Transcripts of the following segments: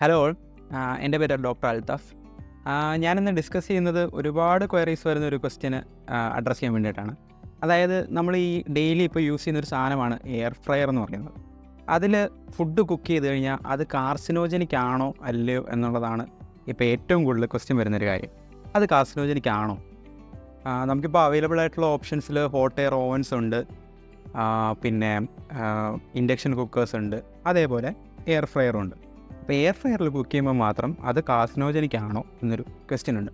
Hello all. എൻ്റെ പേര് doctor Althaf. ഞാനിന്ന് ഡിസ്കസ് ചെയ്യുന്നത് ഒരുപാട് ക്വയറീസ് വരുന്ന ഒരു ക്വസ്റ്റ്യന് അഡ്രസ്സ് ചെയ്യാൻ വേണ്ടിയിട്ടാണ്. അതായത് നമ്മൾ ഈ ഡെയിലി ഇപ്പോൾ യൂസ് ചെയ്യുന്നൊരു സാധനമാണ് എയർ ഫ്രയർ എന്ന് പറയുന്നത്. അതിൽ ഫുഡ് കുക്ക് ചെയ്ത് കഴിഞ്ഞാൽ അത് കാർസിനോജനിക് ആണോ അല്ലയോ എന്നുള്ളതാണ് ഇപ്പോൾ ഏറ്റവും കൂടുതൽ ക്വസ്റ്റ്യൻ വരുന്നൊരു കാര്യം. അത് കാർസിനോജനിക് ആണോ? നമുക്കിപ്പോൾ അവൈലബിൾ ആയിട്ടുള്ള ഓപ്ഷൻസിൽ ഹോട്ട് എയർ ഓവൻസ് ഉണ്ട്, പിന്നെ ഇൻഡക്ഷൻ കുക്കേഴ്സ് ഉണ്ട്, അതേപോലെ എയർ ഫ്രയറും ഉണ്ട്. അപ്പോൾ എയർ ഫ്രയറിൽ കുക്ക് ചെയ്യുമ്പോൾ മാത്രം അത് കാർസിനോജനിക് ആണോ എന്നൊരു ക്വസ്റ്റ്യൻ ഉണ്ട്.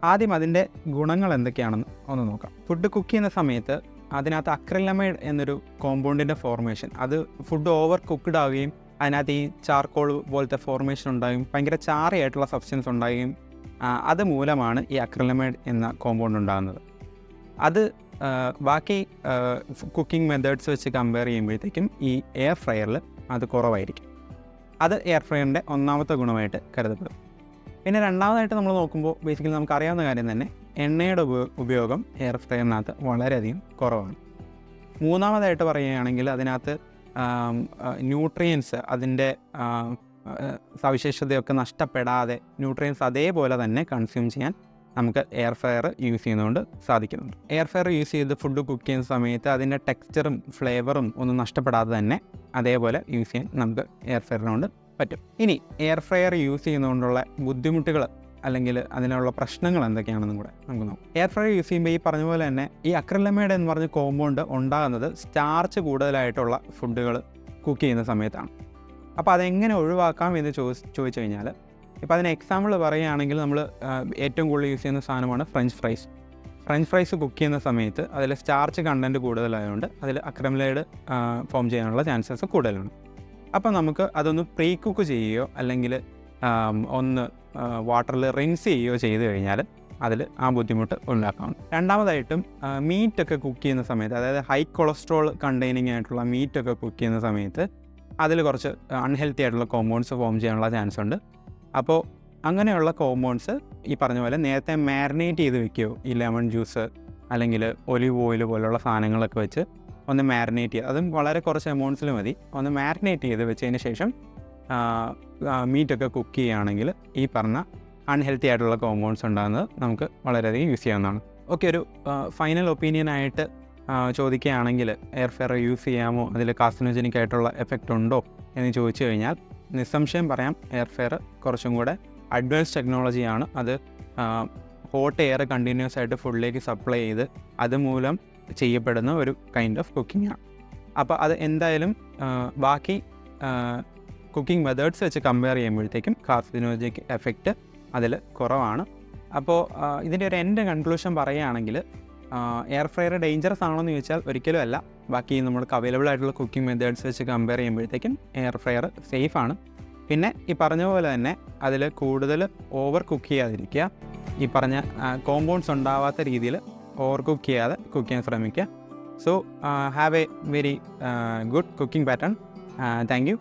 ആദ്യം അതിൻ്റെ ഗുണങ്ങൾ എന്തൊക്കെയാണെന്ന് ഒന്ന് നോക്കാം. ഫുഡ് കുക്ക് ചെയ്യുന്ന സമയത്ത് അതിനകത്ത് അക്രിലമൈഡ് എന്നൊരു കോമ്പൗണ്ടിൻ്റെ ഫോർമേഷൻ, അത് ഫുഡ് ഓവർ കുക്ക്ഡ് ആവുകയും അതിനകത്ത് ഈ ചാർക്കോൾ പോലത്തെ ഫോർമേഷൻ ഉണ്ടാകുകയും ഭയങ്കര ചാറിയായിട്ടുള്ള സബ്സ്റ്റൻസ് ഉണ്ടാകുകയും അത് മൂലമാണ് ഈ അക്രിലമൈഡ് എന്ന കോമ്പൗണ്ട് ഉണ്ടാകുന്നത്. അത് ബാക്കി കുക്കിംഗ് മെത്തേഡ്സ് വെച്ച് കമ്പയർ ചെയ്യുമ്പോഴത്തേക്കും ഈ എയർ ഫ്രയറിൽ അത് കുറവായിരിക്കും. അത് എയർ ഫ്രയറിൻ്റെ ഒന്നാമത്തെ ഗുണമായിട്ട് കരുതപ്പെടും. പിന്നെ രണ്ടാമതായിട്ട് നമ്മൾ നോക്കുമ്പോൾ ബേസിക്കലി നമുക്കറിയാവുന്ന കാര്യം തന്നെ എണ്ണയുടെ ഉപയോഗം എയർ ഫ്രയറിനകത്ത് വളരെയധികം കുറവാണ്. മൂന്നാമതായിട്ട് പറയുകയാണെങ്കിൽ അതിനകത്ത് ന്യൂട്രിയൻസ് അതിൻ്റെ സവിശേഷതയൊക്കെ നഷ്ടപ്പെടാതെ ന്യൂട്രിയൻസ് അതേപോലെ തന്നെ കൺസ്യൂം ചെയ്യാൻ നമുക്ക് എയർ ഫ്രയർ യൂസ് ചെയ്യുന്നതുകൊണ്ട് സാധിക്കുന്നുണ്ട്. എയർ ഫ്രയർ യൂസ് ചെയ്ത് ഫുഡ് കുക്ക് ചെയ്യുന്ന സമയത്ത് അതിൻ്റെ ടെക്സ്ചറും ഫ്ലേവറും ഒന്നും നഷ്ടപ്പെടാതെ തന്നെ അതേപോലെ യൂസ് ചെയ്യാൻ നമുക്ക് എയർ ഫ്രയറിനോട് പറ്റും. ഇനി എയർ ഫ്രയർ യൂസ് ചെയ്യുന്നതുകൊണ്ടുള്ള ബുദ്ധിമുട്ടുകൾ അല്ലെങ്കിൽ അതിനുള്ള പ്രശ്നങ്ങൾ എന്തൊക്കെയാണെന്നും കൂടെ നമുക്ക് നോക്കാം. എയർ ഫ്രയർ യൂസ് ചെയ്യുമ്പോൾ ഈ പറഞ്ഞ പോലെ തന്നെ ഈ അക്രിലമൈഡ് എന്ന് പറഞ്ഞ കോമ്പൗണ്ട് ഉണ്ടാകുന്നത് സ്റ്റാർച്ച് കൂടുതലായിട്ടുള്ള ഫുഡുകൾ കുക്ക് ചെയ്യുന്ന സമയത്താണ്. അപ്പോൾ അതെങ്ങനെ ഒഴിവാക്കാം എന്ന് ചോദിച്ചു കഴിഞ്ഞാൽ, ഇപ്പോൾ അതിന് എക്സാമ്പിൾ പറയുകയാണെങ്കിൽ നമ്മൾ ഏറ്റവും കൂടുതൽ യൂസ് ചെയ്യുന്ന സാധനമാണ് ഫ്രഞ്ച് ഫ്രൈസ് കുക്ക് ചെയ്യുന്ന സമയത്ത് അതിൽ സ്റ്റാർച്ച് കണ്ടൻറ്റ് കൂടുതലായതുകൊണ്ട് അതിൽ അക്രിലമൈഡ് ഫോം ചെയ്യാനുള്ള ചാൻസസ് കൂടുതലാണ്. അപ്പോൾ നമുക്ക് അതൊന്ന് പ്രീ കുക്ക് ചെയ്യുകയോ അല്ലെങ്കിൽ ഒന്ന് വാട്ടറിൽ റിൻസ് ചെയ്യുകയോ ചെയ്ത് കഴിഞ്ഞാൽ അതിൽ ആ ബുദ്ധിമുട്ട് ഉണ്ടാക്കാം. രണ്ടാമതായിട്ടും മീറ്റൊക്കെ കുക്ക് ചെയ്യുന്ന സമയത്ത്, അതായത് ഹൈ കൊളസ്ട്രോൾ കണ്ടെയ്നിങ് ആയിട്ടുള്ള മീറ്റൊക്കെ കുക്ക് ചെയ്യുന്ന സമയത്ത് അതിൽ കുറച്ച് അൺഹെൽത്തി ആയിട്ടുള്ള കോമ്പൗണ്ട്സ് ഫോം ചെയ്യാനുള്ള ചാൻസ് ഉണ്ട്. അപ്പോൾ അങ്ങനെയുള്ള കോമ്പൗണ്ട്സ് ഈ പറഞ്ഞ പോലെ നേരത്തെ മാരിനേറ്റ് ചെയ്ത് വെക്കുകയോ, ഈ ലെമൺ ജ്യൂസ് അല്ലെങ്കിൽ ഒലിവ് ഓയിൽ പോലുള്ള സാധനങ്ങളൊക്കെ വെച്ച് ഒന്ന് മാരിനേറ്റ് ചെയ്യുക, അതും വളരെ കുറച്ച് എമൗണ്ട്സിൽ മതി, ഒന്ന് മാരിനേറ്റ് ചെയ്ത് വെച്ചതിന് ശേഷം മീറ്റൊക്കെ കുക്ക് ചെയ്യുകയാണെങ്കിൽ ഈ പറഞ്ഞ അൺഹെൽത്തി ആയിട്ടുള്ള കോമ്പൗണ്ട്സ് ഉണ്ടാകുന്നത് നമുക്ക് വളരെയധികം യൂസ് ചെയ്യാവുന്നതാണ്. ഓക്കെ, ഒരു ഫൈനൽ ഒപ്പീനിയനായിട്ട് ചോദിക്കുകയാണെങ്കിൽ എയർ ഫ്രയർ യൂസ് ചെയ്യാമോ, അതിൽ കാർസിനോജനിക് ആയിട്ടുള്ള എഫക്റ്റ് ഉണ്ടോ എന്ന് ചോദിച്ചു കഴിഞ്ഞാൽ നിസ്സംശയം പറയാം, എയർ ഫ്രയർ കുറച്ചും കൂടെ അഡ്വാൻസ് ടെക്നോളജിയാണ്. അത് ഹോട്ട് എയർ കണ്ടിന്യൂസ് ആയിട്ട് ഫുഡിലേക്ക് സപ്ലൈ ചെയ്ത് അതുമൂലം ചെയ്യപ്പെടുന്ന ഒരു കൈൻഡ് ഓഫ് കുക്കിംഗ് ആണ്. അപ്പോൾ അത് എന്തായാലും ബാക്കി കുക്കിംഗ് മെത്തേഡ്സ് വെച്ച് കമ്പയർ ചെയ്യുമ്പോഴത്തേക്കും കാർസിനോജനിക് എഫക്റ്റ് അതിൽ കുറവാണ്. അപ്പോൾ ഇതിൻ്റെ ഒരു എൻ്റെ കൺക്ലൂഷൻ പറയുകയാണെങ്കിൽ എയർ ഫ്രയർ ഡേഞ്ചറസ് ആണോ എന്ന് ചോദിച്ചാൽ ഒരിക്കലും അല്ല. ബാക്കി നമ്മൾക്ക് അവൈലബിൾ ആയിട്ടുള്ള കുക്കിംഗ് മെത്തേഡ്സ് വെച്ച് കമ്പയർ ചെയ്യുമ്പോഴത്തേക്കും എയർ ഫ്രയർ സേഫാണ്. പിന്നെ ഈ പറഞ്ഞ പോലെ തന്നെ അതിൽ കൂടുതൽ ഓവർ കുക്ക് ചെയ്യാതിരിക്കുക, ഈ പറഞ്ഞ കോമ്പൗണ്ട്സ് ഉണ്ടാവാത്ത രീതിയിൽ ഓവർ കുക്ക് ചെയ്യാതെ കുക്ക് ചെയ്യാൻ ശ്രമിക്കുക. So have A very good cooking pattern. Thank you.